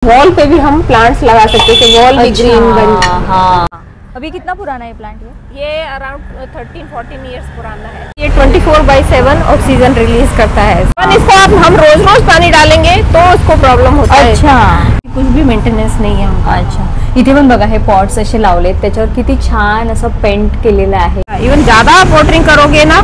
Wall पे भी हम plants लगा सकते हैं, वॉल भी ग्रीन बन। हाँ, अभी कितना पुराना है प्लांट ये अराउंड 13-14 इयर्स पुराना है। ये 24/7 ऑक्सीजन रिलीज करता है। इसको आप हम रोज रोज पानी डालेंगे तो उसको प्रॉब्लम होता है। अच्छा, कुछ भी मेंटेनेंस नाही आहे। अच्छा, इथे पण बघा हे पॉट्स असे लावलेत, त्याच्यावर किती छान असं पेंट केलेलं आहे। इवन ज्यादा आप वॉटरिंग करोगे ना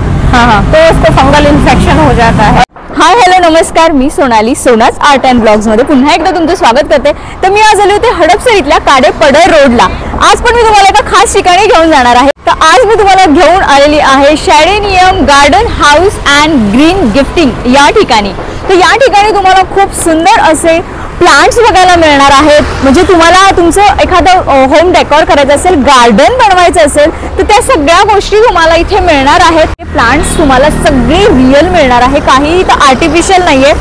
तो उसको फंगल इन्फेक्शन हो जाता है। हाय हॅलो नमस्कार, मी सोनाली, सोनाज आर्ट अँड ब्लॉग्स मध्ये पुन्हा एकदा तुमचं स्वागत करते। तर मी आज आले होते हडपसर इथल्या काडेपडळ रोडला। आज पण मी तुम्हाला एका खास ठिकाणी घेऊन जाणार आहे। तर आज मी तुम्हाला घेऊन आलेली आहे शॅडेनियम garden house and green gifting या ठिकाणी। तर या ठिकाणी तुम्हाला खूप सुंदर असे प्लांट्स बघायला मिळणार आहेत। म्हणजे तुम्हाला तुमचं एखादं होम डेकोर करायचं असेल, गार्डन बनवायचं असेल, तर त्या सगळ्या गोष्टी तुम्हाला इथे मिळणार आहेत। हे प्लांट्स तुम्हाला सगळे रिअल मिळणार आहे, काही इथं आर्टिफिशियल नाहीये।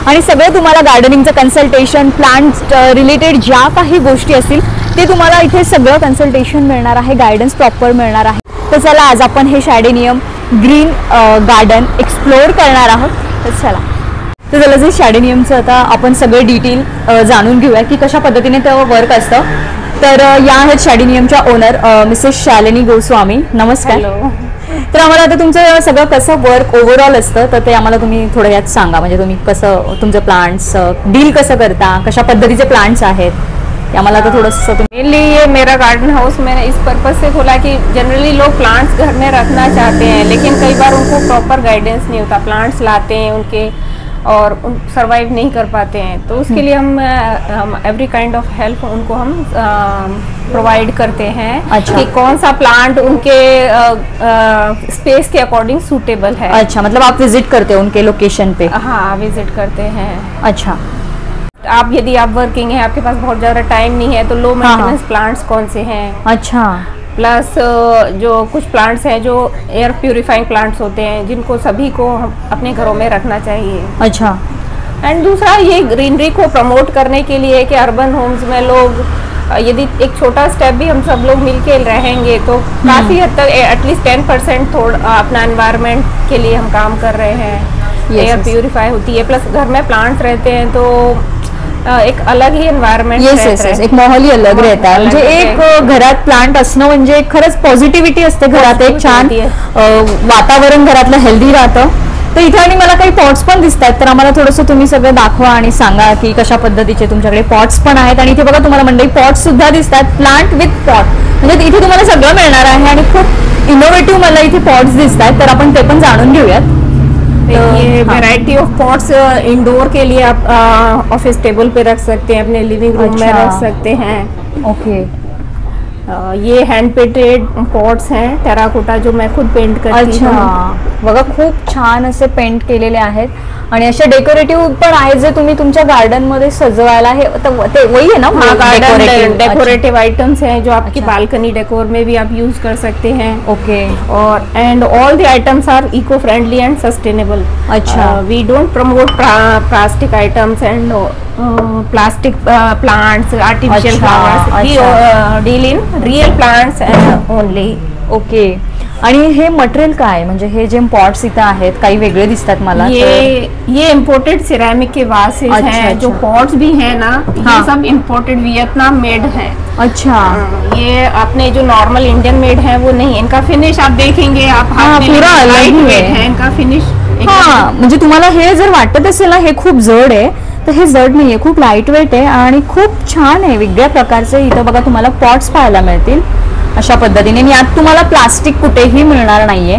आणि सगळे तुम्हाला गार्डनिंगचं कन्सल्टेशन, प्लांट्स रिलेटेड ज्या काही गोष्टी असतील ते तुम्हाला इथे सगळं कन्सल्टेशन मिळणार आहे, गायडन्स प्रॉपर मिळणार आहे। तर चला आज आपण हे शॅडेनियम ग्रीन गार्डन एक्सप्लोअर करणार आहोत। तर चला, तर चला जे शॅडेनियमचं आता आपण सगळे डिटेल जाणून घेऊया की कशा पद्धतीने ते वर्क असतं। तर या आहेत शॅडेनियमच्या ओनर मिसेस शालिनी गोस्वामी, नमस्कार। तर आम्हाला आता तुमचं सगळं कसं वर्क ओव्हरऑल असतं तर ते आम्हाला तुम्ही थोडं यात सांगा। म्हणजे तुम्ही कसं तुमचं प्लांट्स डील कसं करता, कशा पद्धतीचे प्लांट्स आहेत ते आम्हाला आता थोडंसं। मेनली ये मेरा गार्डन हाउस मैंने इस पर्पज से खोला कि जनरली लोग प्लांट्स घर में रखना चाहते हैं, लेकिन कई बार उनको प्रॉपर गाइडेंस नहीं होता। प्लांट्स लाते हैं उनके और सरवाइव नहीं कर पाते हैं, तो उसके लिए हम एवरी काइंड ऑफ हेल्प उनको हम प्रोवाइड करते हैं। अच्छा। कि कौन सा प्लांट उनके स्पेस के अकॉर्डिंग सूटेबल है। अच्छा, मतलब आप विजिट करते हो उनके लोकेशन पे? हाँ, विजिट करते हैं। अच्छा, आप यदि आप वर्किंग है, आपके पास बहुत ज़्यादा टाइम नहीं है, तो लो मेंटेनेंस प्लांट्स कौन से हैं। अच्छा, प्लस जो कुछ प्लांट्स हैं जो एयर प्यूरिफाइंग प्लांट्स होते हैं, जिनको सभी को अपने घरों में रखना चाहिए। अच्छा। एंड दूसरा ये ग्रीनरी को प्रमोट करने के लिए कि अर्बन होम्स में लोग यदि एक छोटा स्टेप भी हम सब लोग मिलके रहेंगे तो काफ़ी हद तक एटलीस्ट 10% थोड़ा अपना एनवायरनमेंट के लिए हम काम कर रहे हैं। एयर प्यूरिफाई होती है, प्लस घर में प्लांट्स रहते हैं तो एक अलग ही एनवायरनमेंट रहता है। एक माहौल ही अलग रहता है। म्हणजे एक घरात प्लांट असणं म्हणजे खरंच पॉझिटिव्हिटी असते घरात, एक छान वातावरण घरातलं हेल्दी राहतं। तर इथे आणि मला काही पॉट्स पण दिसतात, तर आम्हाला थोडंसं तुम्ही सगळं दाखवा आणि सांगा की कशा पद्धतीचे तुमच्याकडे पॉट्स पण आहेत। आणि इथे बघा तुम्हाला मंडळी पॉट्स सुद्धा दिसतात, प्लांट विथ पॉट, म्हणजे इथे तुम्हाला सगळं मिळणार आहे। आणि खूप इनोव्हेटिव्ह मला इथे पॉट्स दिसतात, तर आपण ते पण जाणून घेऊयात। ये वैरायटी ऑफ पॉट्स इंडोर के लिए आप ऑफिस टेबल पे रख सकते हैं, अपने लिविंग रूम में रख सकते हैं। ओके। ये हैंड पेंटेड पॉट्स हैं, टेराकोटा, जो मैं खुद पेंट करती हूँ। अच्छा, बघा खूप छान असे पेंट केलेले आहेत आणि असे डेकोरेटिव्ह पण आहेत जे तुम्ही तुमच्या गार्डन मध्ये सजवायला हे ते वही है ना। हाँ, गार्डन डेकोरेटिव आइटम्स हैं जो आपकी बालकनी डेकोर में भी आप यूज कर सकते हैं। ओके। और and all the items are eco friendly and sustainable. अच्छा। We don't promote plastic items and plastic plants, artificial flowers. We deal in real plants only. Okay. आणि हे मटेरियल काय, म्हणजे हे जे पॉट्स इथं आहेत काही वेगळे दिसतात मला। ये इम्पोर्टेड सिरेमिक के वासेस हैं। जो पॉट्स भी हैं ना, ये सब इम्पोर्टेड वियतनाम मेड हैं। अच्छा। ये अपने जो नॉर्मल इंडियन मेड हैं वो नहीं। इनका फिनिश आप देखेंगे, आप पूरा अलग है इनका फिनिश। हाँ, म्हणजे तुम्हाला हे जर वाटत असेल ना हे खूप जड आहे, तर हे जड नाहीये, खूप लाईट वेट आहे आणि खूप छान आहे। वेगळ्या प्रकारचे इथं बघा तुम्हाला पॉट्स पाहायला मिळतील अशा पद्धतीने। आणि यात तुम्हाला प्लास्टिक कुठेही मिळणार नाहीये,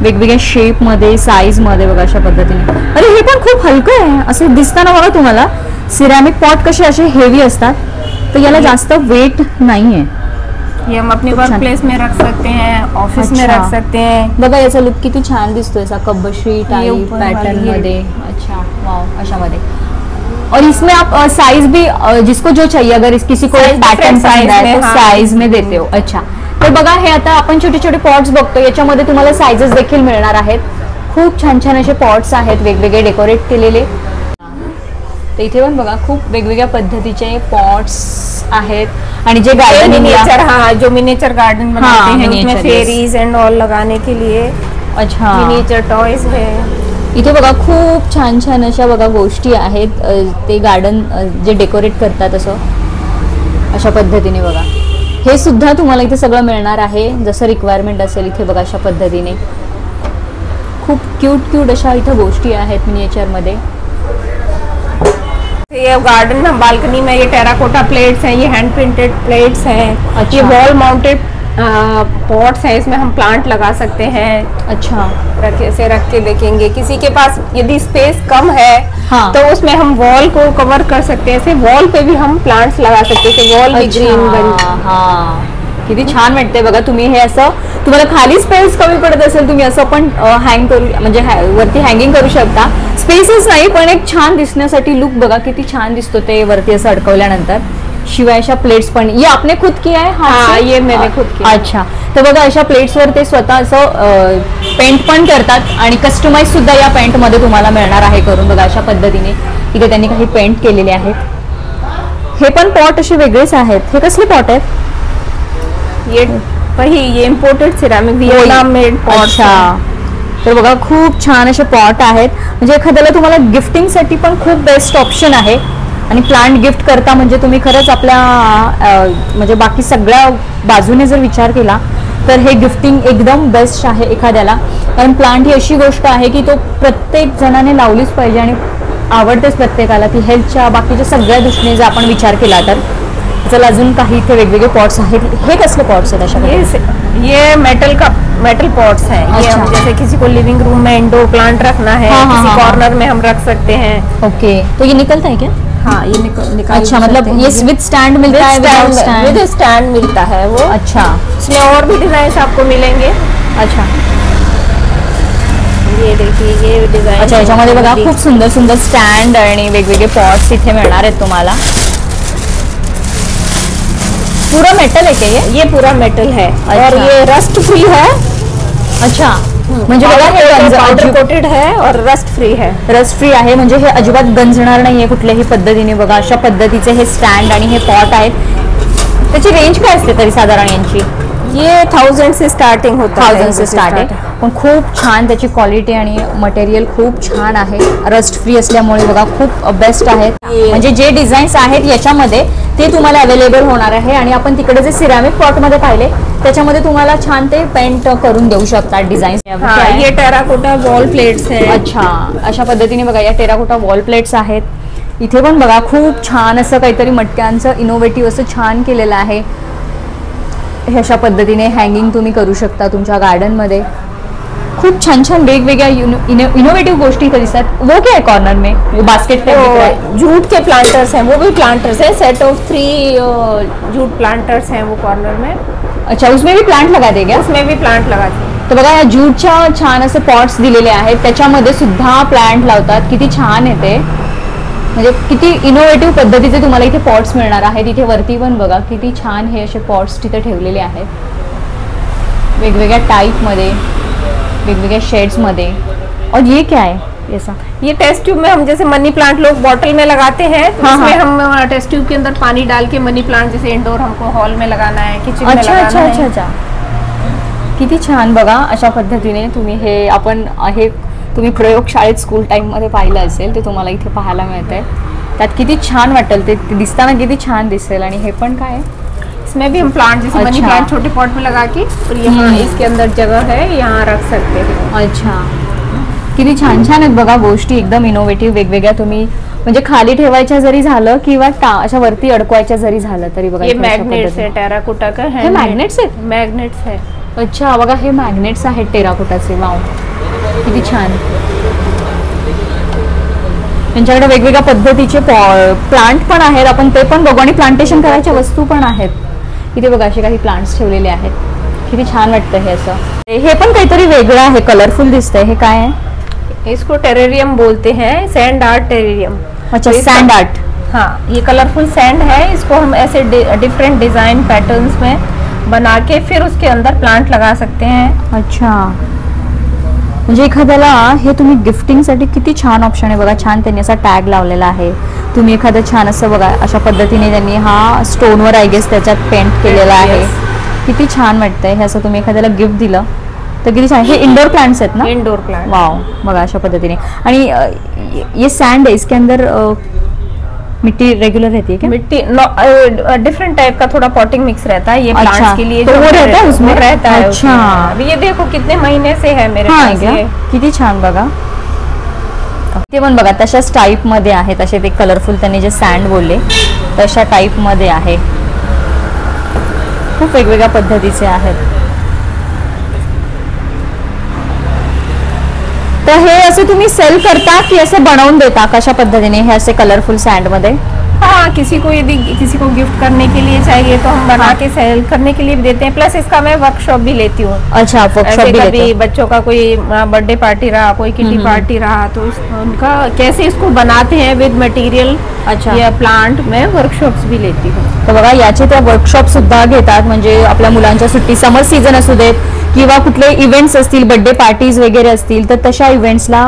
वेगवेगळ्या शेप मध्ये, साईज मध्ये बघा अशा पद्धतीने। अरे हे पण खूप हलकं आहे असं दिसताना बघा तुम्हाला। सिरॅमिक पॉट कसे असे हेवी असतात, तर याला जास्त वेट नाहीये। ये हम अपने वर्क प्लेस में रख सकते हैं, ऑफिस में रख सकते हैं। बघा याचा लुक किती छान दिसतोय, असा कब्बशी टाइप पैटर्न मध्ये। अच्छा, वाव, अशा मध्ये। और इसमें आप साइज भी जिसको जो चाहिए, अगर किसी को पैटर्न पसंद है तो साइज में देते हो। अच्छा, तर बघा हे आता आपण छोटे छोटे पॉट्स बघतो, याच्यामध्ये तुम्हाला साइजेस देखील मिळणार आहेत। खूप छान छान असे पॉट्स आहेत वेगवेगळे डेकोरेट केलेले। तर इथे पण बघा खूप वेगवेगळ्या पद्धतीचे पॉट्स आहेत। आणि जे मिनिएचर, हाँ, जो मिनिएचर गार्डन बनाते हैं उसमें फेरीज एंड ऑल लगाने के लिए। अच्छा, मिनिएचर टॉयज है। इथे बघा खूप छान छान अशा बघा गोष्टी आहेत, ते गार्डन जे डेकोरेट करतात असं अशा पद्धतीने बघा. हे सुद्धा तुम्हाला इथे सगळं मिळणार आहे जसं रिक्वायरमेंट असेल. इथे बघा अशा पद्धतीने खूप क्यूट अशा इथे गोष्टी आहेत मिनिएचरमध्ये. ये गार्डन में बालकनी में ये टेराकोटा प्लेट्स हैं, ये हैंड प्रिंटेड प्लेट्स हैं. अच्छा. ये वॉल माउंटेड पॉट्स हैं, इसमें हम प्लांट लगा सकते हैं. अच्छा. ऐसे रख के देखेंगे किसी के पास यदि स्पेस कम है हाँ. तो उसमें हम वॉल को कवर कर सकते हैं. ऐसे वॉल पे भी हम प्लांट्स लगा सकते हैं. वॉल भी ग्रीन बन. हाँ, किती छान वाटते बघा. तुम्ही हे असं, तुम्हाला खाली स्पेस कमी पडत असेल तुम्ही असं पण हँग करू, म्हणजे वरती हँगिंग करू शकता. स्पेसेस नाही पण एक छान दिसण्यासाठी लुक बघा किती छान दिसतो ते वरती असं अडकवल्यानंतर. शिवाय अशा प्लेट्स पण, ये आपने खुद किया है? हाँ, ये मैंने खुद किया. अच्छा. तर बघा अशा प्लेट्सवर ते स्वतः असं पेंट पण करतात आणि कस्टमाइज सुद्धा या पेंट मध्ये तुम्हाला मिळणार आहे करून. बघा अशा पद्धतीने इथे त्यांनी काही पेंट केलेले आहेत. हे पण पॉट असे वेगळेच आहेत. हे कसले पॉट आहेत? ये imported ceramic Vietnam made pot. अच्छा. तर बघा खूप छान असे पॉट आहेत, म्हणजे एखाद्याला तुम्हाला गिफ्टिंग साठी पण खूप बेस्ट ऑप्शन आहे. आणि प्लांट गिफ्ट करता म्हणजे तुम्ही खरंच आपल्या म्हणजे बाकी सगळ्या बाजूने जर विचार केला तर हे गिफ्टिंग एकदम बेस्ट आहे एखाद्याला. कारण प्लांट ही अशी गोष्ट आहे की तो प्रत्येक जणाने लावलीच पाहिजे आणि आवडतेच प्रत्येकाला. ती हेल्थच्या बाकीच्या सगळ्या दृष्टीने जर आपण विचार केला तर. चला अजून काही इथे वेगवेगळे पॉट्स आहेत. हे कसले पॉट्स आहेत अशा? ये मेटल पॉट्स हैं. ये हम जैसे किसी को लिविंग रूम में इंडोर प्लांट रखना है, किसी कॉर्नर में हम रख सकते हैं. ओके. तो ये निकलता है क्या? हाँ, ये निकाल. अच्छा, मतलब ये विद स्टैंड मिलता है? विद स्टैंड मिलता है वो. अच्छा. इसमें और भी डिजाइन आपको मिलेंगे. अच्छा. ये देखिए ये डिजाइन. अच्छा, याच्यामध्ये बघा खूप सुंदर सुंदर स्टँड आणि वेगवेगळे पॉट्स इथे मिळणार आहेत तुम्हाला. पूरा मेटल है क्या ये पूरा मेटल है. और ये रस्ट फ्री है. अच्छा. म्हणजे बघा हे पावडर कोटेड है और रस्ट फ्री है. रस्ट फ्री आहे म्हणजे हे अजिबात गंजणार नाहीये कुठल्याही पद्धतीने. बघा अशा पद्धतीचे हे स्टँड आणि हे पॉट आहेत. त्याची रेंज काय असते तरी साधारण यांची? ये 1000 से स्टार्टिंग होता है. 1000 से स्टार्ट आहे. पण खूप छान त्याची क्वालिटी आणि मटेरियल खूप छान आहे. रस्ट फ्री असल्यामुळे बघा खूप बेस्ट आहेत. म्हणजे जे डिझाईन्स आहेत याच्यामध्ये ते तुम्हाला अवेलेबल होणार आहे. आणि आपण तिकडे जे सिरामिक पॉट मध्ये पाहिले त्याच्यामध्ये तुम्हाला छान ते पेंट करून देऊ शकतात डिझाईन्स. ये टेराकोटा वॉल प्लेट्स हैं. अच्छा, अशा पद्धतीने बघा या टेराकोटा वॉल प्लेट्स आहेत. इथे पण बघा खूप छान असं काहीतरी मटक्यांचं इनोव्हेटिव्ह असं छान केलेलं आहे. हे अशा पद्धतीने हँगिंग तुम्ही करू शकता तुमच्या गार्डनमध्ये. खूप छान छान वेगवेगळ्या इनोवेटिव गोष्टी इथे दिसतात. वो क्या है कॉर्नर में? वो बास्केट पे जूट के प्लांटर्स हैं. वो भी प्लांटर्स हैं. सेट ऑफ 3 जूट प्लांटर्स हैं वो कॉर्नर में. अच्छा, उसमें भी प्लांट लगा देगा? उसमें भी प्लांट लगाते. तर बघा या जूटच्या छान असे पॉट्स दिलेले आहेत, त्याच्यामध्ये सुद्धा प्लांट लावतात. किती छान आहे ते, म्हणजे किती इनोव्हेटिव्ह पद्धतीचे तुम्हाला इथे पॉट्स मिळणार आहेत. इथे वरती पण बघा किती छान हे असे पॉट्स तिथे ठेवलेले आहेत वेगवेगळ्या टाइपमध्ये, वेगवेगळ्या शेड्समध्ये. और ये क्या है ऐसा? ये टेस्ट ट्यूब में हम जैसे मनी प्लांट लोग बॉटल में लगाते हैं, तो इसमें हम टेस्ट ट्यूब के अंदर पानी डाल के मनी प्लांट जैसे इंडोर हमको हॉल में लगाना है, किचन में लगाना है. अच्छा अच्छा. किती छान बघा अशा पद्धतीने तुम्ही हे आपण हे तुम्ही प्रयोगशाळेत स्कूल टाइम मध्ये पाहिलं असेल ते तुम्हाला इथे पाहायला मिळतंय. त्यात किती छान वाटेल ते दिसताना किती छान दिसेल. आणि हे पण काय आहे? इसमें भी हम प्लांट जैसे मनी प्लांट छोटे पॉट में लगा के और यहाँ इसके अंदर जगह है, यहाँ रख सकते हैं. अच्छा, किती छान छान आहेत बघा गोष्टी, एकदम इनोव्हेटिव्ह वेगवेगळ्या. तुम्ही म्हणजे खाली ठेवायच्या जरी झालं किंवा अशा वरती अडकवायच्या जरी झालं तरी बघा. ये मैग्नेट्स है टेराकोटा का है. हे मॅग्नेट्स आहेत? मॅग्नेट्स है. अच्छा बघा हे मॅग्नेट्स आहेत टेराकोटाचे. वाव किती छान. त्यांच्याकडे वेगवेगळ्या पद्धतीचे प्लांट पण आहेत, आपण ते पण बघू. आणि प्लांटेशन करायच्या वस्तू पण आहेत इथे बघा. असे काही प्लांट्स ठेवलेले आहेत. किती छान वाटतं हे असं. हे पण काहीतरी वेगळं आहे, कलरफुल दिसतंय. हे काय आहे? इसको टेरेरियम बोलते हैं, सैंड आर्ट टेरेरियम. अच्छा, सैंड आर्ट. हाँ, ये कलरफुल सैंड है. इसको हम ऐसे डिफरेंट डिजाइन पैटर्न्स में बना के फिर उसके अंदर प्लांट लगा सकते हैं. अच्छा, म्हणजे एखाद्याला हे तुम्ही गिफ्टिंगसाठी किती छान ऑप्शन आहे बघा. छान त्यांनी असा टॅग लावलेला आहे. तुम्ही एखादं छान असं बघा अशा पद्धतीने त्यांनी हा स्टोनवर आय गेस त्याच्यात पेंट केलेला आहे. किती छान वाटतंय हे असं तुम्ही एखाद्याला गिफ्ट दिलं तर किती छान. हे इंडोर प्लांट्स आहेत ना? Indoor plant. वाव, बघा अशा पद्धतीने. आणि ये सैंड है, इसके अंदर मिट्टी रेगुलर रहती है क्या? मिट्टी डिफरेंट टाइप का थोड़ा पॉटिंग मिक्स रहता है ये प्लांट्स अच्छा, के लिए. तो वो रहता है उसमें? रहता है अच्छा. अभी ये देखो कितने महीने से है मेरे हाँ पास क्या? ये. किती छान बघा. ते पण बघा तशाच टाईप मध्ये आहे. तसे ते कलरफुल त्यांनी जे सँड बोलले तशा टाईप मध्ये आहे. खूप वेगवेगळ्या पद्धतीचे आहेत. तर हे असे तुम्ही सेल करता की असे बनवून देता, कशा पद्धतीने हे असे कलरफुल सँड मध्ये? हाँ, किसी को यदि किसी को गिफ्ट करने के लिए चाहिए तो हम बना के सेल करने के लिए भी देते हैं. प्लस इसका मैं वर्कशॉप भी लेती हूँ. अच्छा, वर्कशॉप भी लेते कभी हो. बच्चों का कोई बर्थडे पार्टी रहा, कोई किटी पार्टी रहा, तो उनका कैसे इसको बनाते हैं विद मटेरियल अच्छा. या प्लांट में वर्कशॉप्स भी लेती हूँ. तर बघा याचे त्या वर्कशॉप सुद्धा घेतात. म्हणजे आपल्या मुलांच्या सुट्टी, समर सीझन असू देत किंवा कुठले इव्हेंट्स असतील, बर्थडे पार्टीज वगैरे असतील, तर तशा इव्हेंट्सला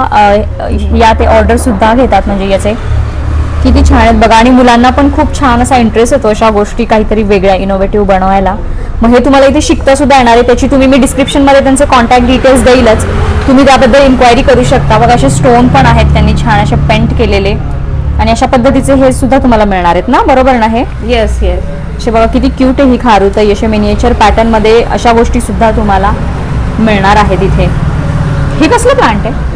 या ते ऑर्डर सुद्धा घेतात. म्हणजे याचे किती छान आहेत बघा. आणि मुलांना पण खूप छान असा इंटरेस्ट येतो अशा गोष्टी काहीतरी वेगळ्या इनोव्हेटिव्ह बनवायला. मग हे तुम्हाला इथे शिकता सुद्धा येणार आहे. त्याची तुम्ही मी डिस्क्रिप्शनमध्ये त्यांचे कॉन्टॅक्ट डिटेल्स देईलच, तुम्ही त्याबद्दल इन्क्वायरी करू शकता. बघा असे स्टोन पण आहेत त्यांनी छान असे पेंट केलेले. आणि अशा पद्धतीचे हे सुद्धा तुम्हाला मिळणार आहेत ना, बरोबर ना? हे येस येस. असे बघा किती क्यूट आहे ही खारुताई. असे मिनिएचर पॅटर्न मध्ये अशा गोष्टी सुद्धा तुम्हाला मिळणार आहेत इथे. हे कसलं प्लांट आहे?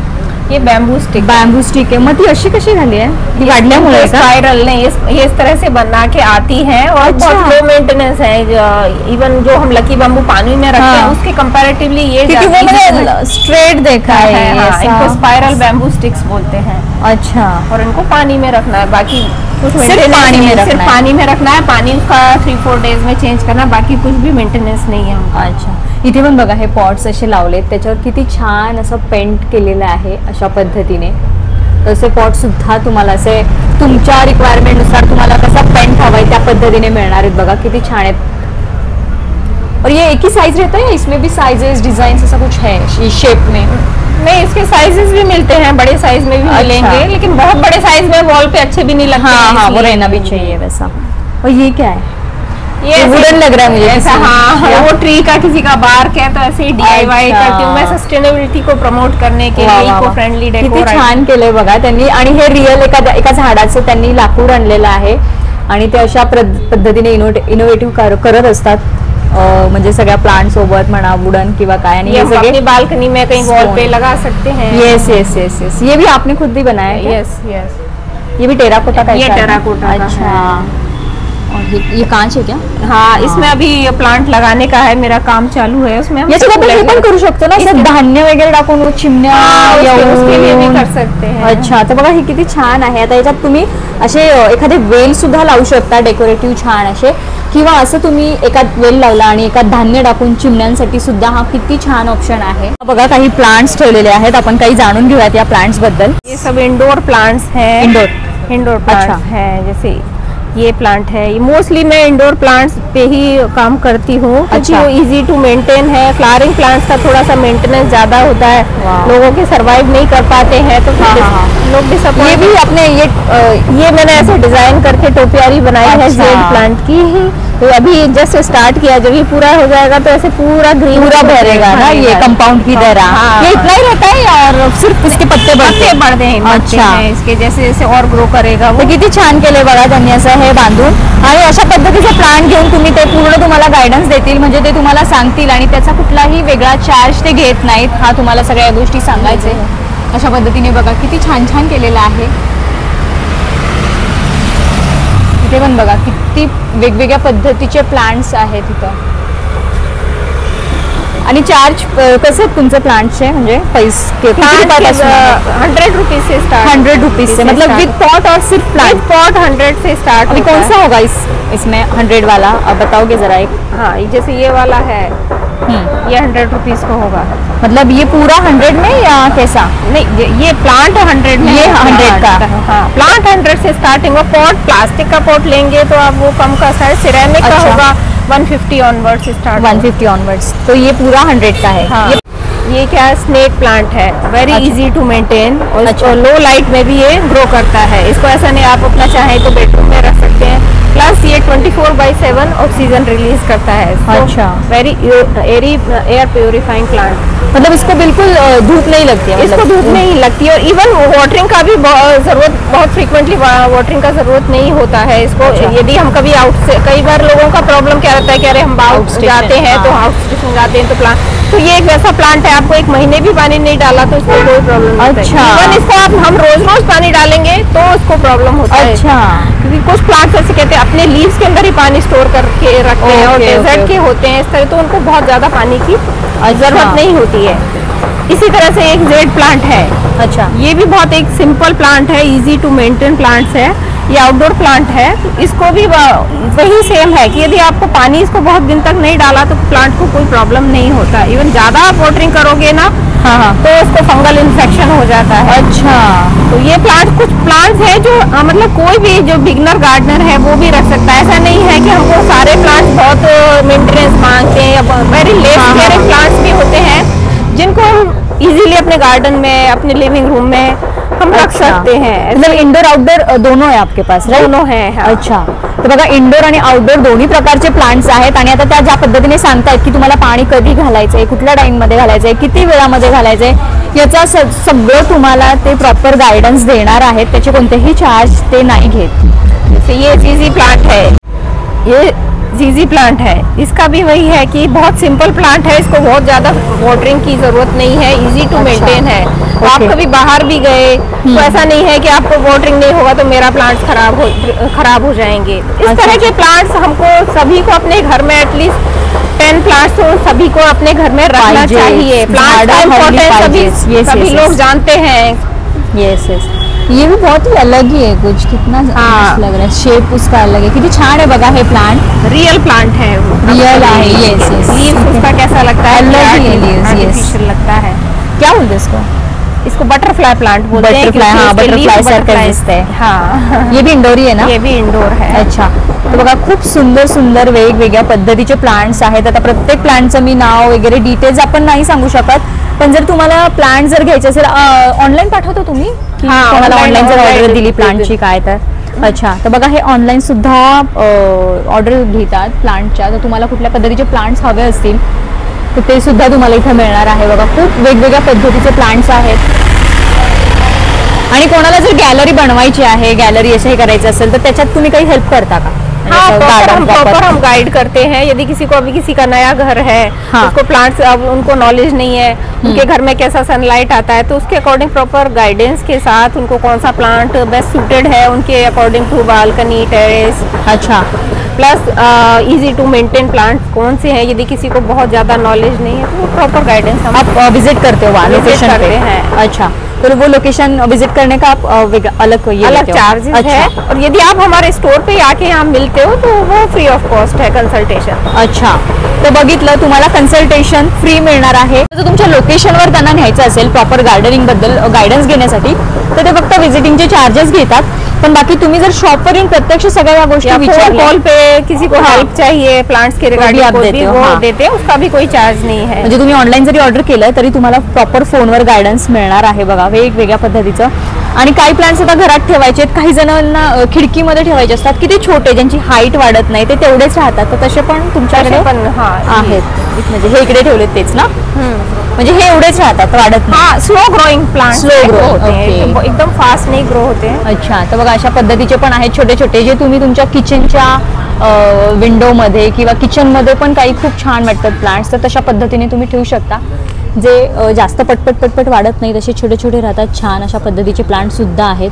ये बैम्बू स्टिक. बॅम्बू स्टिक आहे. मग ती अशी कशी झाली आहे? ती वाढल्यामुळे का? स्पाइरल नहीं, ये इस तरह से बना के आती है और अच्छा. बहुत लो मेंटेनेंस है. इवन जो हम लकी बैम्बू पानी में रखते हैं हाँ. उसके कंपैरेटिवली ये क्योंकि वो मैंने स्ट्रेट देखा है ऐसा. इनको स्पाइरल बैम्बू स्टिक्स बोलते हैं. अच्छा. और इनको पानी में रखना है. बाकी कुछ सिर्फ maintenance पानी में नहीं, रखना सिर्फ है. पानी में रखना है. पानी उसका 3-4 डेज में चेंज करना. बाकी कुछ भी मेंटेनेंस नहीं है उनका. अच्छा. इथे पण बघा हे पॉट्स असे लावलेत, त्याच्यावर किती छान असं पेंट केलेलं आहे अशा पद्धतीने. तसे पॉट सुद्धा तुम्हाला असे तुमच्या रिक्वायरमेंट नुसार तुम्हाला कसा पेंट हवाय त्या पद्धतीने मिळणार आहेत. बघा किती छान आहेत. और ये एक ही साइज रहता है, इसमें भी साइजेस डिजाइन ऐसा कुछ है इस शेप में? नहीं, इसके साइजेस भी मिलते हैं, बड़े साइज में भी अच्छा. मिलेंगे, लेकिन बहुत बड़े साइज में वॉल पे अच्छे भी नहीं लगते. हाँ हाँ, वो इसलिए. रहना भी चाहिए वैसा. और ये क्या है? ये वुडन लग रहा है मुझे. ऐसा. हाँ, या? वो ट्री का किसी का बार्क है तो ऐसे ही DIY अच्छा. करती हूँ मैं सस्टेनेबिलिटी को प्रमोट करने के वा, लिए. वा, वा. इको फ्रेंडली किती डेकोर. छान केलंय बघा त्यांनी. आणि हे रिअल एका झाडाचं त्यांनी लाकूड आणलेलं आहे आणि ते अशा पद्धतीने इनोव्हेटिव्ह करत असतात. म्हणजे सगळ्या प्लांट सोबत म्हणा, वुडन किंवा काय. आणि ये हे हम अपनी सगळे बालकनी में कहीं वॉल पे stone. लगा सकते हैं. Yes yes yes yes. ये भी आपने खुद ही बनाया है क्या? Yes yes. ये भी टेराकोटा का ये है? टेराकोटा का अच्छा. है. और ये कांच है क्या? हाँ, इसमें अभी प्लांट लगाने का है, मेरा काम चालू है. उसमें हम याच्यात आपण हे पण करू शकतो ना, असं धान्य वगैरे टाकून चिमण्या उसके लिए भी येऊन. कर सकते हैं. अच्छा. तर बघा हे किती छान आहे. आता याच्यात तुम्ही असे एखादे वेल सुद्धा लावू शकता डेकोरेटिव्ह छान असे, किंवा असं तुम्ही एकात वेल लावला आणि एकात धान्य टाकून चिमण्यांसाठी सुद्धा हा किती छान ऑप्शन आहे. बघा काही प्लांट्स ठेवलेले आहेत, आपण काही जाणून घेऊयात या प्लांट्स बद्दल. ये सब इंडोर प्लांट्स हैं. इंडोर प्लांट्स अच्छा. हैं. जैसे ये प्लांट है, ये मोस्टली मैं इंडोर प्लांट्स पे ही काम करती हूँ क्योंकि अच्छा. वो इजी टू मेंटेन है. फ्लावरिंग प्लांट्स का थोड़ा सा मेंटेनेंस ज्यादा होता है, वाह. लोगों के सरवाइव नहीं कर पाते हैं तो हाँ, हाँ. लोग ये डिसअपॉइंट. भी अपने ये मैंने ऐसे डिजाइन करके टोपियारी बनाई है अच्छा. जेड प्लांट की. तो अभी जस्ट स्टार्ट किया, जब ये पूरा हो जाएगा तो ऐसे पूरा ग्रीन पूरा भरेगा ना ये कंपाउंड की तरह. हाँ, ये इतना ही रहता है और सिर्फ इसके पत्ते पत्ते बढ़ते हैं. अच्छा. इसके जैसे जैसे और ग्रो करेगा वो. तर किती छान केले बघा त्यांनी असं हे बांधून. आणि अशा पद्धतीचे प्लांट घेऊन तुम्ही ते पूर्ण तुम्हाला गायडन्स देतील, म्हणजे ते तुम्हाला सांगतील आणि त्याचा कुठलाही वेगळा चार्ज ते घेत नाहीत. हा तुम्हाला सगळ्या गोष्टी सांगायचे. अशा पद्धतीने बघा किती छान छान केलेलं आहे. इथे पण बघा किती वेगवेगळ्या पद्धतीचे प्लांट्स आहेत इथं. आणि चार्ज कसे तुमचे प्लांट्सचे, म्हणजे पैसे 100 रुपीज से स्टार्ट. 100 रुपीज से, मतलब विद पॉट और सिर्फ प्लांट? पॉट 100 से स्टार्ट. अभी कौन सा होगा इसमें 100 वाला, आप बताओगे जरा एक. हाँ, जैसे ये वाला है, ये 100 रुपीज का होगा. मतलब ये पूरा 100 में या कैसा? नहीं, ये प्लांट 100 में. ये 100 का. हाँ, प्लांट 100 से स्टार्टिंग. और पॉट प्लास्टिक का पॉट लेंगे तो आप वो कम का साइज सिरेमिक का अच्छा. होगा 150 ऑनवर्ड्स स्टार्ट. 150 ऑनवर्ड्स. तो ये पूरा 100 का है. हाँ. ये क्या है, स्नेक प्लांट है, वेरी अच्छा. Easy to maintain. और अच्छा. लो लाइट में भी ये ग्रो करता है. इसको ऐसा नहीं आप अपना चाहे तो बेडरूम में रख सकते हैं. प्लस ये 24/7 ऑक्सीजन रिलीज करता है। अच्छा। Very air purifying plant. मतलब इसको बिल्कुल धूप नहीं लगती है? इसको धूप नहीं लगती है, और इवन वाटरिंग का भी जरूरत, बहुत फ्रीक्वेंटली वाटरिंग का जरूरत नहीं होता है इसको। अच्छा। यदि हम कभी आउट से, कई बार लोगों का प्रॉब्लम क्या रहता है कि अरे हम आउट जाते हैं, तो आउट स्टेशन जाते हैं तो प्लांट, तो ये एक वैसा प्लांट है, आपको 1 महीने भी पानी नहीं डाला तो इसको कोई प्रॉब्लम नहीं है। अच्छा। इवन इसको हम रोज पानी डालेंगे तो इसको प्रॉब्लम होता है। अच्छा। क्योंकि कुछ प्लांट्स ऐसे कहते हैं अपने लीव्स के अंदर ही पानी स्टोर करके रखते हैं, और डेजर्ट के होते हैं इस तरह, तो उनको बहुत ज्यादा पानी की जरूरत नहीं होती है। इसी तरह से एक जेड प्लांट है। अच्छा। ये भी बहुत एक सिंपल प्लांट है, इजी टू मेंटेन प्लांट्स है, ये आउटडोर प्लांट है। तो इसको भी वही सेम है कि यदि आपको पानी इसको बहुत दिन तक नहीं डाला तो प्लांट को कोई प्रॉब्लम नहीं होता। इवन ज्यादा आप वाटरिंग करोगे ना, हाँ, तो इसको फंगल इन्फेक्शन हो जाता है। अच्छा। तो ये प्लांट, कुछ प्लांट्स है जो मतलब कोई भी जो बिगनर गार्डनर है वो भी रख सकता है। ऐसा नहीं है कि हमको सारे प्लांट्स बहुत मेंटेनेंस मांगते हैं, या वेरी लेस केयरिंग प्लांट्स भी होते हैं जिनको हम इजीली अपने गार्डन में, अपने लिविंग रूम में हम रख सकते हैं। मतलब इंडोर आउटडोर दोनों आहे आपके पास? दोनों हैं, हाँ। अच्छा। तर बघा, इंडोर आणि आउटडोर दोन्ही प्रकारचे प्लांट्स आहेत, आणि आता त्या ज्या पद्धतीने सांगतायत की तुम्हाला पाणी कधी घालायचंय, कुठल्या टाइममध्ये घालायचंय, किती वेळामध्ये घालायचंय, याचा सगळं तुम्हाला ते प्रॉपर गायडन्स देणार आहेत, त्याचे कोणतेही चार्ज ते नाही घेत। जैसे ये जीजी प्लांट है, ये जीजी प्लांट है, इसका भी वही है कि बहुत सिंपल प्लांट है, इसको बहुत ज्यादा वाटरिंग की जरूरत नहीं है, इजी टू मेंटेन है। तो आप कभी बाहर भी गए तो ऐसा नहीं है कि आपको वाटरिंग नहीं होगा तो मेरा प्लांट खराब हो जाएंगे। इस तरह के प्लांट्स हमको सभी को अपने घर में एटलीस्ट 10 प्लांट्स तो सभी को अपने घर में रखना चाहिए। प्लांट का इम्पोर्टेंस सभी लोग जानते हैं। Yes yes. ये भी बहुत ही अलग ही है, कुछ कितना मस्त लग रहा है, शेप उसका अलग है, किती छान है बघा हे प्लांट। रियल प्लांट है वो, रियल है। Yes yes. लीव्स उसका कैसा लगता है, अलग ही है लीव्स। आर्टिफिशियल लगता है। क्या बोलते हैं इसको बटरफ्लाई प्लांट बोलते हैं। बटरफ्लाई, हाँ, बटरफ्लाई सारखं दिसतंय। हाँ, ये भी इंडोर ही है ना? ये भी इंडोर है। अच्छा। तर बघा, खूप सुंदर सुंदर वेगवेगळ्या पद्धतीचे प्लांट्स आहेत। आता प्रत्येक प्लांटचं मी नाव वगैरे डिटेल्स आपण नाही सांगू शकत, पण जर तुम्हाला प्लांट जर घ्यायचे असेल, ऑनलाईन पाठवतो तुम्ही की कोणाला ऑनलाईन जर ऑर्डर दिली प्लांटची काय तर? अच्छा। तर बघा, हे ऑनलाईन सुद्धा ऑर्डर घेतात प्लांटच्या, तर तुम्हाला कुठल्या पद्धतीचे प्लांट्स हवे असतील तर ते सुद्धा तुम्हाला इथे मिळणार आहे। बघा, खूप वेगवेगळ्या पद्धतीचे प्लांट्स आहेत। आणि कोणाला जर गॅलरी बनवायची आहे, गॅलरी असं हे करायचं असेल तर त्याच्यात तुम्ही काही हेल्प करता का? हाँ, प्रॉपर हम गाइड करते हैं। यदि किसी को अभी किसी का नया घर है, हाँ, उसको प्लांट्स, अब उनको नॉलेज नहीं है, उनके घर में कैसा सनलाइट आता है, तो उसके अकॉर्डिंग प्रॉपर गाइडेंस के साथ उनको कौन सा प्लांट बेस्ट सूटेड है उनके अकॉर्डिंग टू बालकनी, टेरेस। अच्छा। Plus easy to maintain plants कौन से हैं, यदि किसी को बहुत ज्यादा नॉलेज नहीं है तो वो प्रॉपर गाइडेंस हम आप विजिट करते हो वहाँ लोकेशन करते पे? हैं। अच्छा। तो वो लोकेशन विजिट करने का आप अलग चार्जेस है, और यदि आप हमारे स्टोर पे आके यहाँ मिलते हो तो वो फ्री ऑफ कॉस्ट है कंसल्टेशन। अच्छा। तर बघितलं, तुम्हाला कन्सल्टेशन फ्री मिळणार आहे। जर तुमच्या लोकेशनवर त्यांना न्यायचं असेल प्रॉपर गार्डनिंग बद्दल गायडन्स घेण्यासाठी तर ते फक्त विजिटिंगचे चार्जेस घेतात, पण बाकी तुम्ही जर शॉपवर येऊन प्रत्यक्ष सगळ्या या गोष्टी विचारल्या, कॉल पे किसी को हेल्प चाहिए प्लांट्स के रिगार्डिंग आप देते हो, वो हाँ। देते हैं, उसका भी कोई चार्ज नहीं है। म्हणजे तुम्ही ऑनलाईन जरी ऑर्डर केलं तरी तुम्हाला प्रॉपर फोनवर गायडन्स मिळणार आहे। बघा, वेगवेगळ्या पद्धतीचं। आणि काही प्लांट्स आता घरात ठेवायचे आहेत, काही जणांना खिडकीमध्ये ठेवायचे असतात की ते छोटे, ज्यांची हाईट वाढत नाही, ते तेवढेच राहतात, तर तसे पण तुमच्याकडे पण आहेत? म्हणजे हे इकडे ठेवलेत तेच ना? म्हणजे हे एवढेच राहतात, वाढत नाही? हाँ, slow growing plant, slow grow होते हैं, एकदम फास्ट नहीं ग्रो होते हैं। अच्छा। तर बघा, अशा पद्धतीचे पण आहेत छोटे छोटे, जे तुम्ही तुमच्या किचनच्या विंडोमध्ये किंवा किचनमध्ये पण काही खूप छान वाटतात प्लांट्स, तर तशा पद्धतीने तुम्ही ठेवू शकता, जे जास्त पटपट वाढत नाही, तसे छोटे छोटे राहतात। छान अशा पद्धतीचे प्लांट सुद्धा आहेत।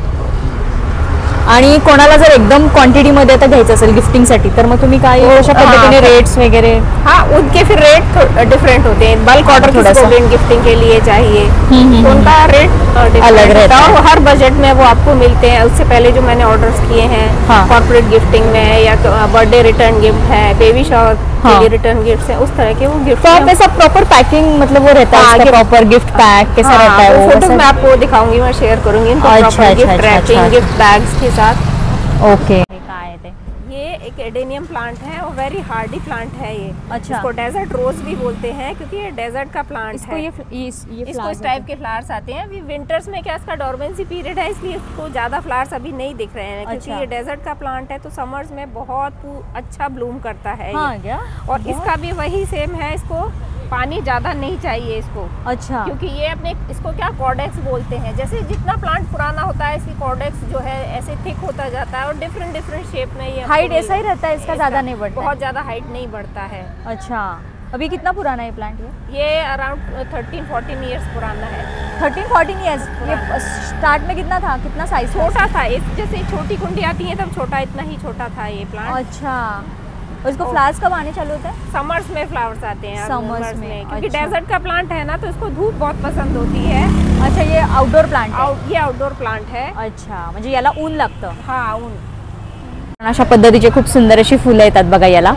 आणि कोणाला जर एकदम क्वांटिटीमध्ये आता घ्यायचं असेल गिफ्टिंगसाठी तर मग तुम्ही काय अशा पद्धतीने रेट्स वगैरे? हाँ, उनके फिर रेट डिफरेंट होते हैं। बल्क ऑर्डर किसी को गिफ्टिंग के लिए चाहिए तो उनका रेट अलग रहता है, और हर बजट में वो आपको मिलते हैं। उससे पहले जो मैंने ऑर्डर्स किए हैं कॉर्पोरेट गिफ्टिंग में, या बर्थडे रिटर्न गिफ्ट है, बेबी शावर के लिए रिटर्न गिफ्ट है, उस तरह के वो गिफ्ट। तो आप ऐसा प्रॉपर पैकिंग, मतलब वो रहता है प्रॉपर गिफ्ट पैक कैसा रहता है वो? फोटोज मैं आपको दिखाऊंगी, मैं शेयर करूंगी इनको, proper gift wrapping, gift bags के साथ। ओके। ये एक एडेनियम प्लांट है और वेरी हार्डी प्लांट है ये। अच्छा। इसको डेजर्ट रोज भी बोलते हैं क्योंकि ये डेजर्ट का प्लांट है। इसको इस टाइप के फ्लावर्स आते हैं। अभी विंटर्स में क्या इसका डोरमेंसी पीरियड है, इसलिए इसको ज्यादा फ्लावर्स अभी नहीं दिख रहे हैं। क्योंकि ये डेजर्ट का प्लांट है तो समर्स में बहुत अच्छा ब्लूम करता है। हाँ, क्या? और इसका भी वही सेम है, इसको पानी ज्यादा नहीं चाहिए इसको। अच्छा। क्योंकि ये अपने इसको क्या कॉर्डेक्स बोलते हैं। जैसे जितना प्लांट पुराना होता है इसकी कॉर्डेक्स जो है ऐसे थिक होता जाता है और डिफरेंट शेप में ये हाइट ऐसा ही रहता है इसका, ज्यादा नहीं बढ़ता? बहुत ज्यादा हाइट नहीं बढ़ता है। अच्छा, अभी कितना पुराना है प्लांट ये अराउंड 13-14 ईयर्स पुराना है। 13-14 ईयर्स। ये स्टार्ट में कितना था, कितना साइज? छोटा था, जैसे छोटी कुंडी आती है तब छोटा, इतना ही छोटा था ये प्लांट। अच्छा, और इसको फ्लावर्स कब आने चालू होते हैं? समर्स में फ्लावर्स आते हैं। समर्स में, क्योंकि अच्छा। डेजर्ट का प्लांट है ना तो इसको धूप बहुत पसंद होती है। अच्छा, ये आउटडोर प्लांट है? ये आउटडोर प्लांट है। अच्छा, म्हणजे याला ऊन लागतं? हाँ, ऊन। अशा पद्धतीचे खूप सुंदर अशी फुलं येतात बघा याला।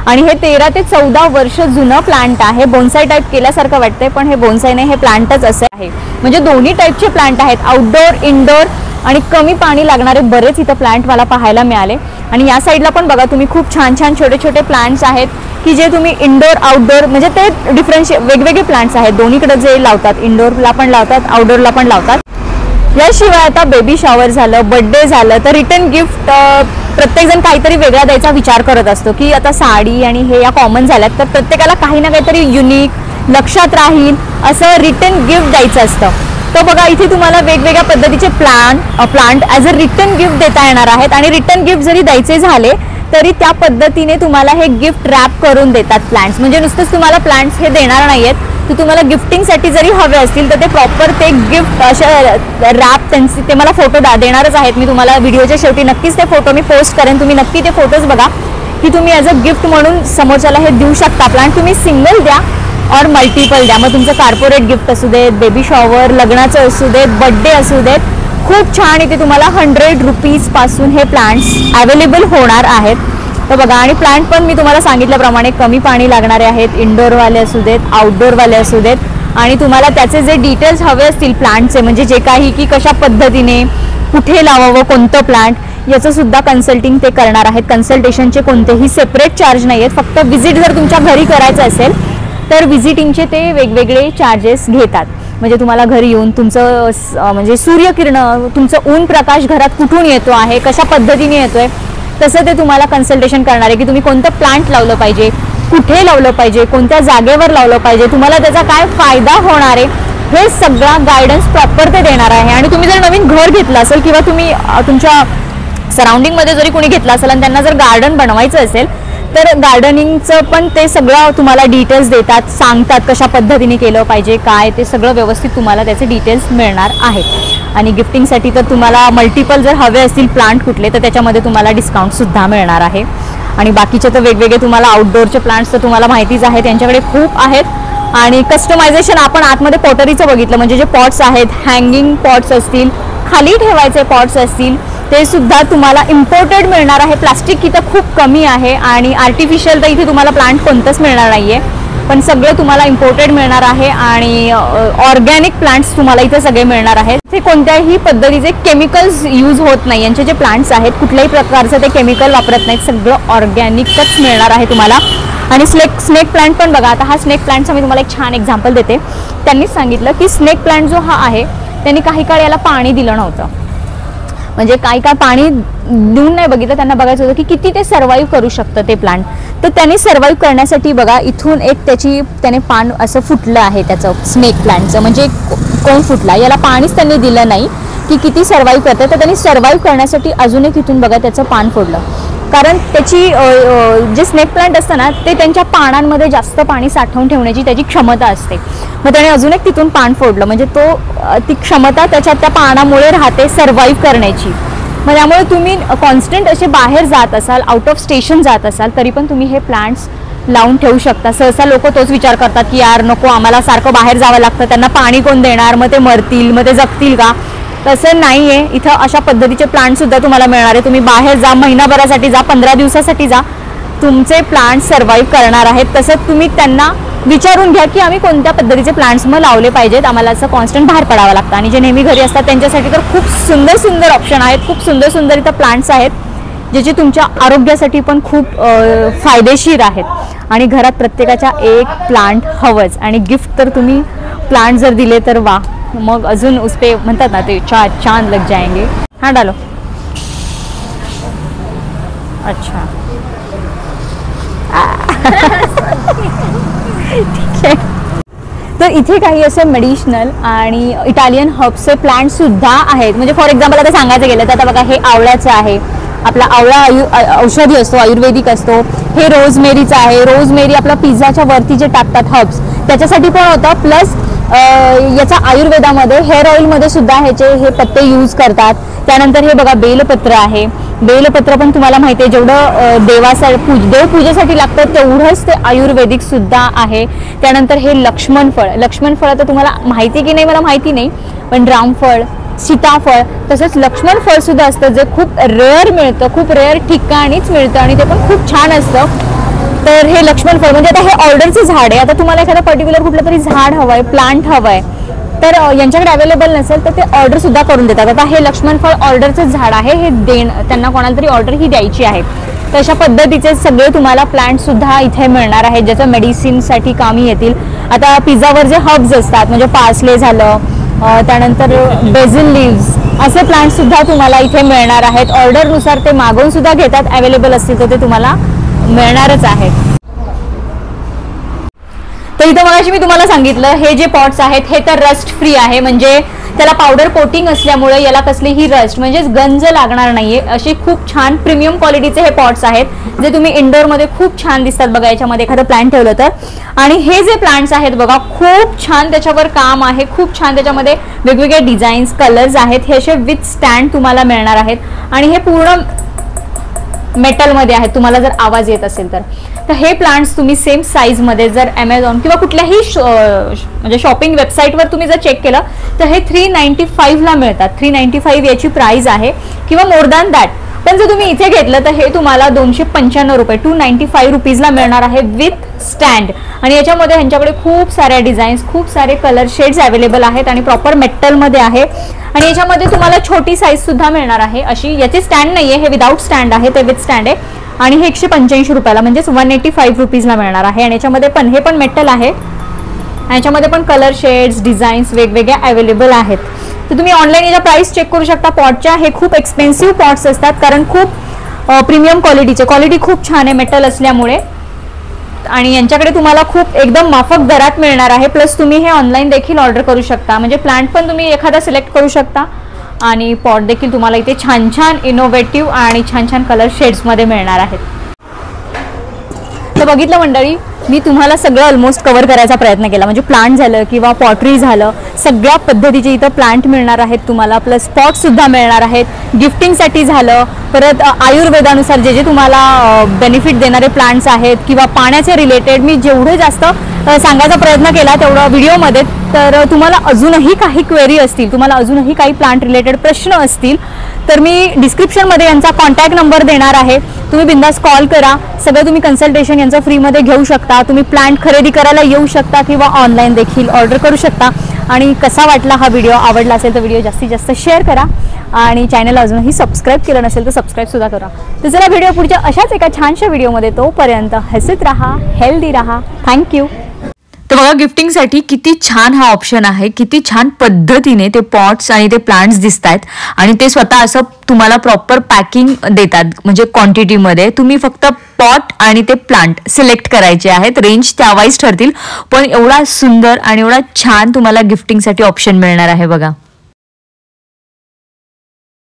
आणि हे 13 ते 14 वर्ष जुनं प्लांट आहे। बोन्साई टाईप केल्यासारखं वाटतंय पण हे बोन्साई नाही, हे प्लांटच असे आहे। म्हणजे दोन्ही टाईपचे प्लांट आहेत, आउटडोर इंडोर आणि कमी पाणी लागणारे बरेच इथं प्लांट मला पाहायला मिळाले। आणि या साईडला पण बघा तुम्ही खूप छान छान छोटे छोटे प्लांट्स आहेत की जे तुम्ही इंडोर आउटडोर म्हणजे ते वेगवेगळे प्लांट्स आहेत, दोन्हीकडे जे लावतात, इंडोरला पण लावतात आउटडोरला पण लावतात। याशिवाय आता बेबी शॉवर झालं, बर्थडे झालं तर रिटर्न गिफ्ट प्रत्येकजण काहीतरी वेगळा द्यायचा विचार करत असतो की आता साडी आणि हे या कॉमन झाल्यात तर प्रत्येकाला काही ना काहीतरी युनिक लक्षात राहील असं रिटर्न गिफ्ट द्यायचं असतं। तो बघा इथे तुम्हाला वेगवेगळ्या पद्धतीचे plant as a return gift देता येणार आहेत। आणि रिटर्न गिफ्ट जरी द्यायचे झाले तरी त्या पद्धतीने तुम्हाला हे गिफ्ट रॅप करून देतात प्लांट्स। म्हणजे नुसतंच तुम्हाला प्लांट्स हे देणार नाहीयेत, तर तुम्हाला गिफ्टिंगसाठी जरी हवे असतील तर ते प्रॉपर ते गिफ्ट अशा रॅप त्यांचे ते मला फोटो देणारच आहेत। मी तुम्हाला व्हिडिओच्या शेवटी नक्कीच ते फोटो मी पोस्ट करेन, तुम्ही नक्की ते फोटोज बघा की तुम्ही ॲज अ गिफ्ट म्हणून समोरच्याला हे देऊ शकता प्लांट। तुम्ही सिंगल द्या और मल्टिपल द्या, मग तुमचं कॉर्पोरेट गिफ्ट असू देत, बेबी शॉवर, लग्नाचं असू देत, बर्थडे असू देत, खूप छान इथे तुम्हाला 100 रुपीज पासून हे प्लांट्स अवेलेबल होणार आहेत। तर बघा, आणि प्लांट पण मी तुम्हाला सांगितल्याप्रमाणे कमी पाणी लागणारे आहेत, इंडोरवाले असू देत, आउटडोरवाले असू देत। आणि तुम्हाला त्याचे जे डिटेल्स हवे असतील प्लांटचे, म्हणजे जे काही की कशा पद्धतीने कुठे लावावं कोणतं प्लांट याचं सुद्धा कन्सल्टिंग ते करणार आहेत। कन्सल्टेशनचे कोणतेही सेपरेट चार्ज नाही आहेत, फक्त व्हिजिट जर तुमच्या घरी करायचं असेल तर व्हिजिटिंगचे ते वेगवेगळे चार्जेस घेतात। म्हणजे तुम्हाला घरी येऊन तुमचं म्हणजे सूर्यकिरण, तुमचं ऊन प्रकाश घरात कुठून येतो आहे, कशा पद्धतीने येतोय, तसं ते तुम्हाला कन्सल्टेशन करणार आहे की तुम्ही कोणतं प्लांट लावलं पाहिजे, कुठे लावलं पाहिजे, कोणत्या जागेवर लावलं पाहिजे, तुम्हाला त्याचा काय फायदा होणार आहे, हे सगळा गायडन्स प्रॉपर ते देणार आहे। आणि तुम्ही जर नवीन घर घेतलं असेल किंवा तुम्ही तुमच्या सराउंडिंगमध्ये जरी कोणी घेतलं असेल आणि त्यांना जर गार्डन बनवायचं असेल तर गार्डनिंगचं पण ते सगळं तुम्हाला डिटेल्स देतात, सांगतात कशा पद्धतीने केलं पाहिजे, काय ते सगळं व्यवस्थित तुम्हाला त्याचे डिटेल्स मिळणार आहेत। आणि गिफ्टिंगसाठी तर तुम्हाला मल्टिपल जर हवे असतील प्लांट कुठले तर त्याच्यामध्ये तुम्हाला डिस्काउंटसुद्धा मिळणार आहे। आणि बाकीचे तर वेगवेगळे तुम्हाला आउटडोरचे प्लांट्स तर तुम्हाला माहितीच आहे, त्यांच्याकडे खूप आहेत। आणि कस्टमायझेशन आपण आतमध्ये पॉटरीचं बघितलं, म्हणजे जे पॉट्स आहेत, हँगिंग पॉट्स असतील, खाली ठेवायचे पॉट्स असतील, ते सुद्धा तुम्हाला इम्पोर्टेड मिळणार आहे। प्लास्टिक इथं खूप कमी आहे आणि आर्टिफिशियल तर इथे तुम्हाला प्लांट कोणतंच मिळणार नाही आहे, पण सगळं तुम्हाला इम्पोर्टेड मिळणार आहे। आणि ऑर्गॅनिक प्लांट्स तुम्हाला इथे सगळे मिळणार आहेत। ते कोणत्याही पद्धतीचे केमिकल्स यूज होत नाही, यांचे जे प्लांट्स आहेत कुठल्याही प्रकारचं ते केमिकल वापरत नाहीत, सगळं ऑर्गॅनिकच मिळणार आहे तुम्हाला। आणि स्नेक प्लांट पण बघा, आता हा स्नेक प्लांटचा मी तुम्हाला एक छान एक्झाम्पल देते। त्यांनीच सांगितलं की स्नेक प्लांट जो हा आहे त्यांनी काही काळ याला पाणी दिलं नव्हतं, म्हणजे काही काळ पाणी देऊन नाही बघितलं, त्यांना बघायचं होतं की किती ते सर्वाईव्ह करू शकतं ते प्लांट। तर त्यांनी सर्वाईव्ह करण्यासाठी बघा इथून एक त्याने पान असं फुटलं आहे त्याचं, स्नेक प्लांटचं म्हणजे कोण फुटला, याला पाणीच त्यांनी दिलं नाही की किती सर्वाईव्ह करतं। तर त्यांनी सर्वाईव्ह करण्यासाठी अजून एक इथून बघा त्याचं पान फोडलं, कारण त्याची जे स्नेक प्लांट असतं ना ते त्यांच्या पानांमध्ये जास्त पाणी साठवून ठेवण्याची त्याची क्षमता असते। मग त्याने अजून एक तिथून पान फोडलं, म्हणजे ती क्षमता त्याच्यात त्या पानामुळे राहते सर्वाईव्ह करण्याची। मग त्यामुळे तुम्ही कॉन्स्टंट असे बाहेर जात असाल, आउट ऑफ स्टेशन जात असाल तरी पण तुम्ही हे प्लांट्स लावून ठेवू शकता। सहसा लोक तोच विचार करतात की यार नको, आम्हाला सारखं बाहेर जावं लागतं, त्यांना पाणी कोण देणार, मग ते मरतील, मग ते जगतील का? तसं नाही आहे, इथं अशा पद्धतीचे प्लांट सुद्धा तुम्हाला मिळणार आहे। तुम्ही बाहेर जा, महिनाभरासाठी जा, 15 दिवसासाठी जा, तुमचे प्लांट सर्वाईव्ह करणार आहेत। तसंच तुम्ही त्यांना विचारून घ्या की आम्ही कोणत्या पद्धतीचे प्लांट्स मग लावले पाहिजेत, आम्हाला असं कॉन्स्टंट बाहेर पडावं लागतं। आणि जे नेहमी घरी असतात त्यांच्यासाठी तर खूप सुंदर सुंदर ऑप्शन आहेत, खूप सुंदर सुंदर इथं प्लांट्स आहेत जे तुमच्या आरोग्यासाठी पण खूप फायदेशीर आहेत आणि घरात प्रत्येकाच्या एक प्लांट हवंच आणि गिफ्ट तर तुम्ही प्लांट जर दिले तर वा, मग अजून उसपे म्हणतात ना ते चांद लग जाएंगे. हाँ डालो. अच्छा ठीक आहे. तर इथे काही असे मेडिसिनल आणि इटालियन हर्ब्सचे प्लांट सुद्धा आहेत. म्हणजे फॉर एक्झाम्पल आता सांगायचं गेलं तर आता बघा हे आवळ्याचं आहे. आपला आवळा औषधी असतो, आयुर्वेदिक असतो. हे रोजमेरीचं आहे. रोजमेरी आपला पिझ्झाच्या वरती जे टाकतात हर्ब्स त्याच्यासाठी पण होतं. प्लस याचा आयुर्वेदामध्ये हेअर ऑइलमध्ये सुद्धा ह्याचे हे पत्ते यूज करतात. त्यानंतर हे बघा बेलपत्र आहे. बेलपत्र पण तुम्हाला माहिती आहे जेवढं देवपूजेसाठी लागतं तेवढंच ते आयुर्वेदिक सुद्धा आहे. त्यानंतर हे लक्ष्मण फळ तर तुम्हाला माहिती की नाही मला माहिती नाही, पण रामफळ, सीताफळ तसंच लक्ष्मण फळ सुद्धा असतं जे खूप रेअर मिळतं, खूप रेअर ठिकाणीच मिळतं आणि ते पण खूप छान असतं. तर हे लक्ष्मण फळ म्हणजे आता हे ऑर्डरचं झाड आहे. आता तुम्हाला एखादं पर्टिक्युलर कुठलं तरी झाड हवं आहे, प्लांट हवं आहे, तर यांच्याकडे अवेलेबल नसेल तर ते ऑर्डर सुद्धा करून देतात. आता हे लक्ष्मण फळ ऑर्डरचं झाड आहे, हे त्यांना कोणाला तरी ऑर्डर ही द्यायची आहे. तर अशा पद्धतीचे सगळे तुम्हाला प्लांट सुद्धा इथे मिळणार आहेत ज्याचं मेडिसिनसाठी कामी येतील. आता पिझ्झावर जे हर्ब्स असतात म्हणजे पार्सले झालं, त्यानंतर बेझिल लिव्स असे प्लांट सुद्धा तुम्हाला इथे मिळणार आहेत. ऑर्डरनुसार ते मागवून सुद्धा घेतात. अवेलेबल असतील तर ते तुम्हाला मिळणारच आहेत. तर इथं मगाशी मी तुम्हाला सांगितलं हे जे पॉट्स आहेत हे तर रस्ट फ्री आहे. म्हणजे त्याला पावडर कोटिंग असल्यामुळे याला कसलीही रस्ट म्हणजेच गंज लागणार नाहीये. असे खूप छान प्रीमियम क्वालिटीचे हे पॉट्स आहेत जे तुम्ही इंडोरमध्ये खूप छान दिसतात बघा याच्यामध्ये एखादं प्लांट ठेवलं तर. आणि हे जे प्लांट्स आहेत बघा खूप छान त्याच्यावर काम आहे, खूप छान त्याच्यामध्ये वेगवेगळे डिझाईन्स कलर्स आहेत. हे असे विथ स्टँड तुम्हाला मिळणार आहेत आणि हे पूर्ण मेटलमध्ये आहेत. तुम्हाला जर आवाज येत असेल तर हे प्लांट्स तुम्ही सेम साईजमध्ये जर Amazon किंवा कुठल्याही म्हणजे शॉपिंग वेबसाईटवर तुम्ही जर चेक केलं तर हे 395ला मिळतात. 395 याची प्राइस आहे किंवा मोर दॅन दॅट. पण जर तुम्ही इथे घेतलं तर हे तुम्हाला 295 रुपये 295 रुपीजला मिळणार आहे विथ स्टँड. आणि याच्यामध्ये ह्यांच्याकडे खूप साऱ्या डिझाईन्स, खूप सारे कलर शेड्स अवेलेबल आहेत आणि प्रॉपर मेटलमध्ये आहे. आणि याच्यामध्ये तुम्हाला छोटी साईज सुद्धा मिळणार आहे अशी. याची स्टँड नाहीये, हे विदाउट स्टँड आहे, ते विथ स्टँड आहे. आणि हे 185 रुपयाला म्हणजेच 185 रुपीजला मिळणार आहे. आणि याच्यामध्ये पण हे पण मेटल आहे. याच्यामध्ये पण कलर शेड्स डिझाईन्स वेगवेगळ्या अवेलेबल आहेत. तर तुम्ही ऑनलाईन याच्या प्राइस चेक करू शकता पॉटच्या. हे खूप एक्सपेन्सिव्ह पॉट्स असतात कारण खूप प्रीमियम क्वालिटी खूप छान आहे मेटल असल्यामुळे. आणि यांच्याकडे तुम्हाला खूप एकदम माफक दरात मिळणार आहे. प्लस तुम्ही हे ऑनलाईन देखील ऑर्डर करू शकता. म्हणजे प्लांट पण तुम्ही एखादा सिलेक्ट करू शकता आणि पॉट देखील तुम्हाला इथे छान छान इनोव्हेटिव्ह आणि छान छान कलर शेड्समध्ये मिळणार आहेत. तर बघितलं मंडळी, मी तुम्हाला सगळं ऑलमोस्ट कव्हर करायचा प्रयत्न केला. म्हणजे प्लांट झालं किंवा पॉटरी झालं, सगळ्या पद्धतीचे इथं प्लांट मिळणार आहेत तुम्हाला. प्लस पॉटसुद्धा मिळणार आहेत. गिफ्टिंगसाठी झालं, परत आयुर्वेदानुसार जे तुम्हाला बेनिफिट देणारे प्लांट्स आहेत किंवा पाण्याचे रिलेटेड मी जेवढं जास्त सांगायचा प्रयत्न केला तेवढं व्हिडिओमध्ये. तर तुम्हाला अजूनही काही क्वेरी असतील, तुम्हाला अजूनही काही प्लांट रिलेटेड प्रश्न असतील तर मी डिस्क्रिप्शनमध्ये यांचा कॉन्टॅक्ट नंबर देणार आहे. तुम्ही बिंदास कॉल करा. सगळं तुम्ही कन्सल्टेशन यांचं फ्रीमध्ये घेऊ शकता. तुम्ही प्लांट खरेदी करायला येऊ शकता किंवा ऑनलाईन देखील ऑर्डर करू शकता. आणि कसा वाटला हा व्हिडिओ, आवडला असेल तर व्हिडिओ जास्तीत जास्त शेअर करा आणि चॅनलला अजूनही सबस्क्राईब केलं नसेल तर सबस्क्राईबसुद्धा करा. तर चला भेटूया पुढच्या अशाच एका छानशा व्हिडिओमध्ये. तोपर्यंत हसत राहा, हेल्दी राहा. थँक्यू. तर बघा गिफ्टिंगसाठी किती छान हा ऑप्शन आहे. किती छान पद्धतीने ते पॉट्स आणि ते प्लांट्स दिसत आहेत आणि ते स्वतः असं तुम्हाला प्रॉपर पॅकिंग देतात. म्हणजे क्वांटिटीमध्ये तुम्ही फक्त पॉट आणि ते प्लांट सिलेक्ट करायचे आहेत. रेंज त्यावाईज ठरतील, पण एवढा सुंदर आणि एवढा छान तुम्हाला गिफ्टिंगसाठी ऑप्शन मिळणार आहे बघा.